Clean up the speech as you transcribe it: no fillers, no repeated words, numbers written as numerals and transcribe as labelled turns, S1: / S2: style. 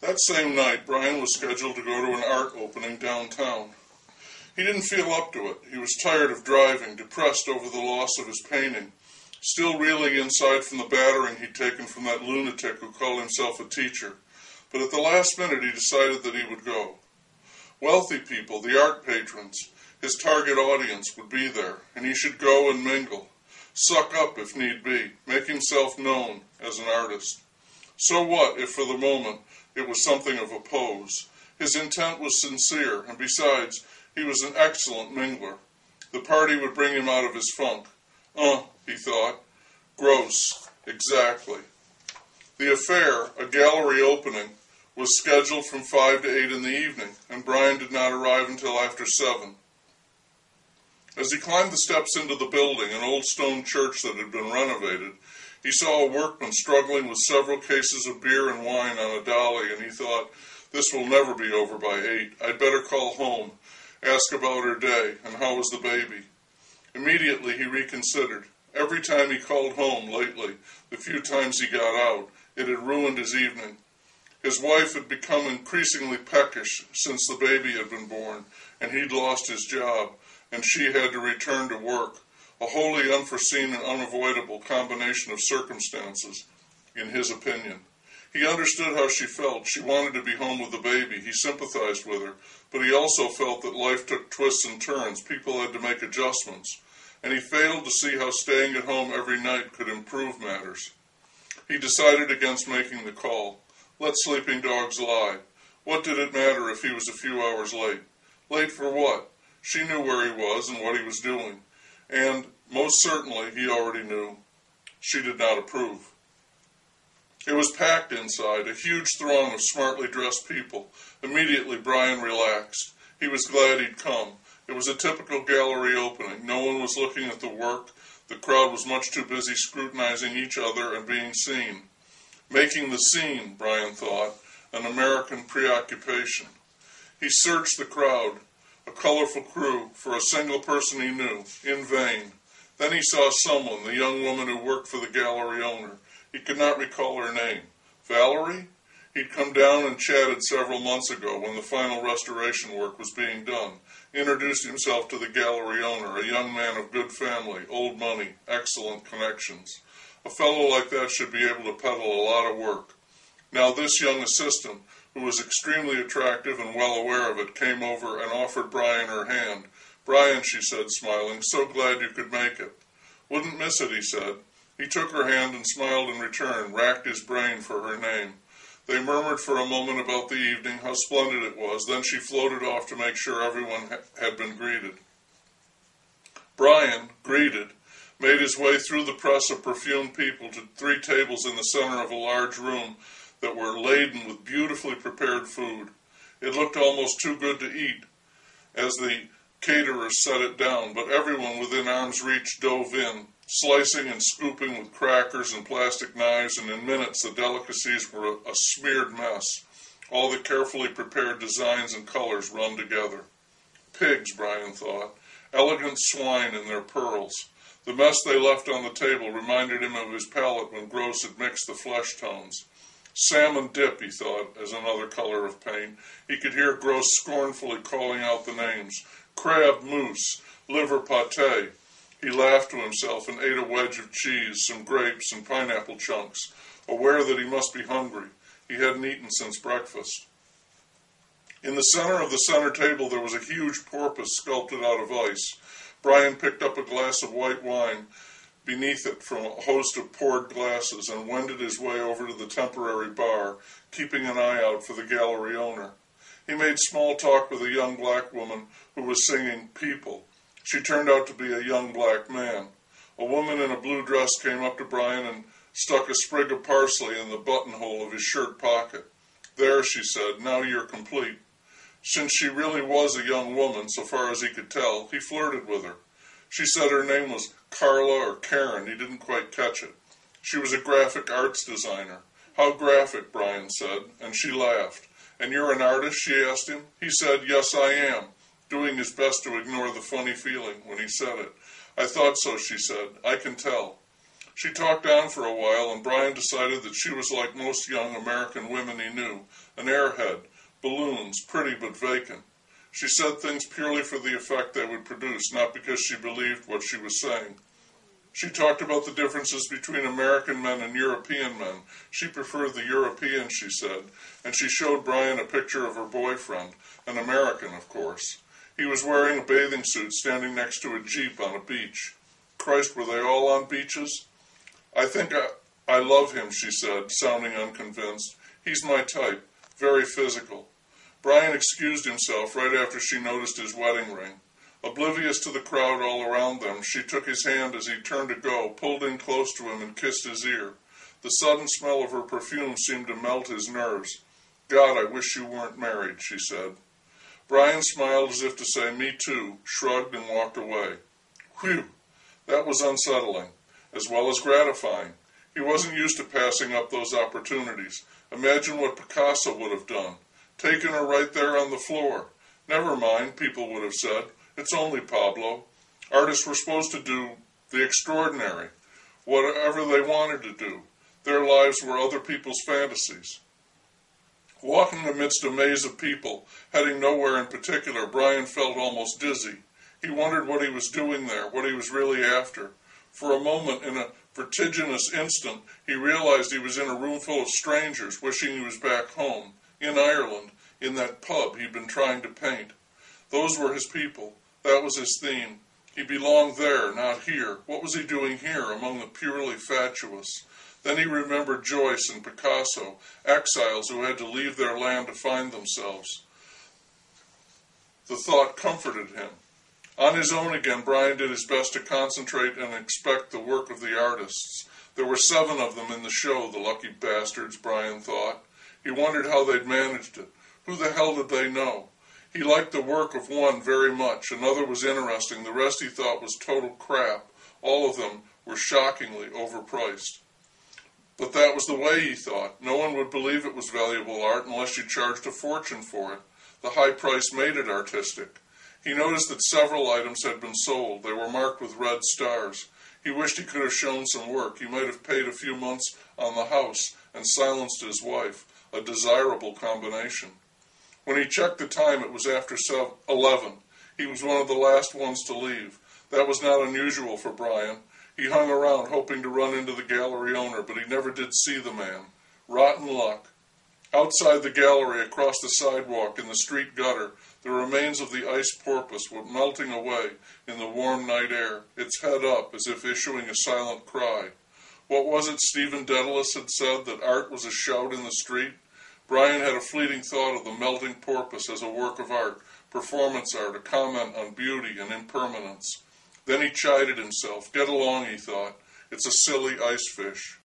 S1: That same night, Brian was scheduled to go to an art opening downtown. He didn't feel up to it. He was tired of driving, depressed over the loss of his painting, still reeling inside from the battering he'd taken from that lunatic who called himself a teacher. But at the last minute he decided that he would go. Wealthy people, the art patrons, his target audience, would be there, and he should go and mingle, suck up if need be, make himself known as an artist. So what if for the moment it was something of a pose? His intent was sincere, and besides, he was an excellent mingler. The party would bring him out of his funk. He thought. Gross. Exactly. The affair, a gallery opening, was scheduled from 5 to 8 in the evening, and Brian did not arrive until after 7. As he climbed the steps into the building, an old stone church that had been renovated, he saw a workman struggling with several cases of beer and wine on a dolly, and he thought, this will never be over by 8. I'd better call home, ask about her day, and how was the baby. Immediately he reconsidered. Every time he called home lately, the few times he got out, it had ruined his evening. His wife had become increasingly peckish since the baby had been born, and he'd lost his job, and she had to return to work, a wholly unforeseen and unavoidable combination of circumstances, in his opinion. He understood how she felt. She wanted to be home with the baby. He sympathized with her, but he also felt that life took twists and turns. People had to make adjustments, and he failed to see how staying at home every night could improve matters. He decided against making the call. Let sleeping dogs lie. What did it matter if he was a few hours late? Late for what? She knew where he was and what he was doing. And, most certainly, he already knew. She did not approve. It was packed inside, a huge throng of smartly dressed people. Immediately, Brian relaxed. He was glad he'd come. It was a typical gallery opening. No one was looking at the work. The crowd was much too busy scrutinizing each other and being seen. Making the scene, Brian thought, an American preoccupation. He searched the crowd, a colorful crew, for a single person he knew, in vain. Then he saw someone, the young woman who worked for the gallery owner. He could not recall her name. Valerie? He'd come down and chatted several months ago when the final restoration work was being done. Introduced himself to the gallery owner, a young man of good family, old money, excellent connections. A fellow like that should be able to peddle a lot of work. Now this young assistant, who was extremely attractive and well aware of it, came over and offered Brian her hand. Brian, she said, smiling, so glad you could make it. Wouldn't miss it, he said. He took her hand and smiled in return, racked his brain for her name. They murmured for a moment about the evening, how splendid it was. Then she floated off to make sure everyone had been greeted. Brian, greeted, made his way through the press of perfumed people to 3 tables in the center of a large room that were laden with beautifully prepared food. It looked almost too good to eat as the caterers set it down, but everyone within arm's reach dove in, slicing and scooping with crackers and plastic knives, and in minutes the delicacies were a smeared mess, all the carefully prepared designs and colors run together. Pigs, Brian thought, elegant swine in their pearls. The mess they left on the table reminded him of his palate when Gross had mixed the flesh tones. Salmon dip, he thought, as another color of pain. He could hear Gross scornfully calling out the names. Crab mousse, liver pâté. He laughed to himself and ate a wedge of cheese, some grapes, and pineapple chunks, aware that he must be hungry. He hadn't eaten since breakfast. In the center of the center table there was a huge porpoise sculpted out of ice. Brian picked up a glass of white wine beneath it from a host of poured glasses and wended his way over to the temporary bar, keeping an eye out for the gallery owner. He made small talk with a young black woman who was singing People. She turned out to be a young black man. A woman in a blue dress came up to Brian and stuck a sprig of parsley in the buttonhole of his shirt pocket. There, she said, now you're complete. Since she really was a young woman, so far as he could tell, he flirted with her. She said her name was Carla or Karen. He didn't quite catch it. She was a graphic arts designer. How graphic, Brian said, and she laughed. And you're an artist, she asked him. He said, yes, I am, doing his best to ignore the funny feeling when he said it. I thought so, she said. I can tell. She talked on for a while, and Brian decided that she was like most young American women he knew, an airhead, balloons, pretty but vacant. She said things purely for the effect they would produce, not because she believed what she was saying. She talked about the differences between American men and European men. She preferred the European, she said, and she showed Brian a picture of her boyfriend, an American, of course. He was wearing a bathing suit standing next to a jeep on a beach. Christ, were they all on beaches? I think I love him, she said, sounding unconvinced. He's my type, very physical. Brian excused himself right after she noticed his wedding ring. Oblivious to the crowd all around them, she took his hand as he turned to go, pulled in close to him, and kissed his ear. The sudden smell of her perfume seemed to melt his nerves. God, I wish you weren't married, she said. Brian smiled as if to say, me too, shrugged and walked away. Whew! That was unsettling, as well as gratifying. He wasn't used to passing up those opportunities. Imagine what Picasso would have done. Taken her right there on the floor. Never mind, people would have said. It's only Pablo. Artists were supposed to do the extraordinary, whatever they wanted to do. Their lives were other people's fantasies. Walking amidst a maze of people, heading nowhere in particular, Brian felt almost dizzy. He wondered what he was doing there, what he was really after. For a moment, in a vertiginous instant, he realized he was in a room full of strangers, wishing he was back home, in Ireland, in that pub he'd been trying to paint. Those were his people. That was his theme. He belonged there, not here. What was he doing here, among the purely fatuous? Then he remembered Joyce and Picasso, exiles who had to leave their land to find themselves. The thought comforted him. On his own again, Brian did his best to concentrate and inspect the work of the artists. There were 7 of them in the show, the lucky bastards, Brian thought. He wondered how they'd managed it. Who the hell did they know? He liked the work of one very much. Another was interesting. The rest he thought was total crap. All of them were shockingly overpriced. But that was the way, he thought. No one would believe it was valuable art unless you charged a fortune for it. The high price made it artistic. He noticed that several items had been sold. They were marked with red stars. He wished he could have shown some work. He might have paid a few months on the house and silenced his wife. A desirable combination. When he checked the time, it was after 11. He was one of the last ones to leave. That was not unusual for Brian. He hung around hoping to run into the gallery owner, but he never did see the man. Rotten luck. Outside the gallery, across the sidewalk, in the street gutter, the remains of the ice porpoise were melting away in the warm night air, its head up as if issuing a silent cry. What was it Stephen Dedalus had said, that art was a shout in the street? Brian had a fleeting thought of the melting porpoise as a work of art, performance art, a comment on beauty and impermanence. Then he chided himself. Get along, he thought. It's a silly ice fish.